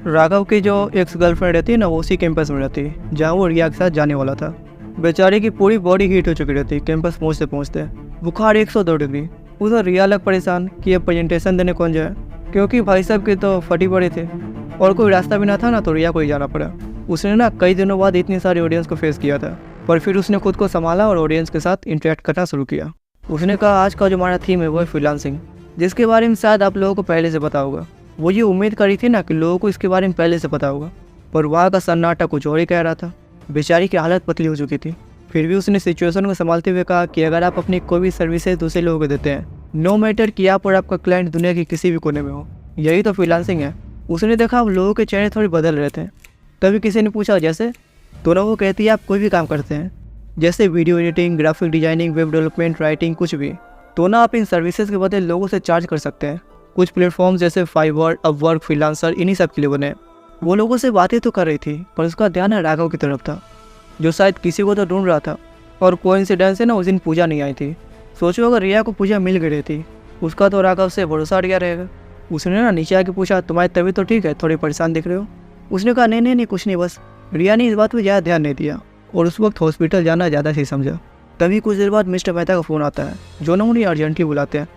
राघव की जो ex girlfriend रहती है ना, वो उसी कैंपस में रहती है जहाँ वो रिया के साथ जाने वाला था। बेचारे की पूरी बॉडी हीट हो चुकी रहती कैंपस पहुँचते पहुँचते, बुखार 102 डिग्री। उधर रिया अलग परेशान कि अब प्रेजेंटेशन देने कौन जाए, क्योंकि भाई साहब के तो फटी पड़े थे और कोई रास्ता भी ना था ना, तो रिया को ही जाना पड़ा। उसने ना कई दिनों बाद इतनी सारी ऑडियंस को फेस किया था, पर फिर उसने खुद को संभाला और ऑडियंस के साथ इंटरेक्ट करना शुरू किया। उसने कहा आज का जो हमारा थीम है वो है फ्रीलांसिंग, जिसके बारे में शायद आप लोगों को पहले से पता होगा। वो ये उम्मीद करी थी ना कि लोगों को इसके बारे में पहले से पता होगा, पर वहाँ का सन्नाटा कुछ और ही कह रहा था। बेचारी की हालत पतली हो चुकी थी, फिर भी उसने सिचुएशन को संभालते हुए कहा कि अगर आप अपनी कोई भी सर्विसेज दूसरे लोगों को देते हैं, नो मैटर कि आप और आपका क्लाइंट दुनिया के किसी भी कोने में हो, यही तो फ्रीलांसिंग है। उसने देखा अब लोगों के चेहरे थोड़े बदल रहे थे। तभी किसी ने पूछा जैसे, तो ना वो कहती है आप कोई भी काम करते हैं, जैसे video editing, graphic designing, web development, writing, कुछ भी, तो ना आप इन सर्विसेज के बदले लोगों से चार्ज कर सकते हैं। कुछ प्लेटफॉर्म जैसे फाइवर, अपवर्क, फ्रीलांसर, इन्हीं सब के लिए बने। वो लोगों से बातें तो कर रही थी, पर उसका ध्यान राघव की तरफ था, जो शायद किसी को तो ढूंढ रहा था। और कोइंसिडेंस है ना, उस दिन पूजा नहीं आई थी। सोचो अगर रिया को पूजा मिल गई थी, उसका तो राघव से भरोसा हट गया रहेगा। उसने ना नीचे आके पूछा तुम्हारी तबीयत तो ठीक है, थोड़ी परेशान दिख रहे हो। उसने कहा नहीं नहीं नहीं कुछ नहीं बस। रिया ने इस बात पर ज़्यादा ध्यान नहीं दिया और उस वक्त हॉस्पिटल जाना ज़्यादा सही समझा। तभी कुछ देर बाद मिस्टर मेहता का फ़ोन आता है, जो ना उन्हें अर्जेंटली बुलाते हैं।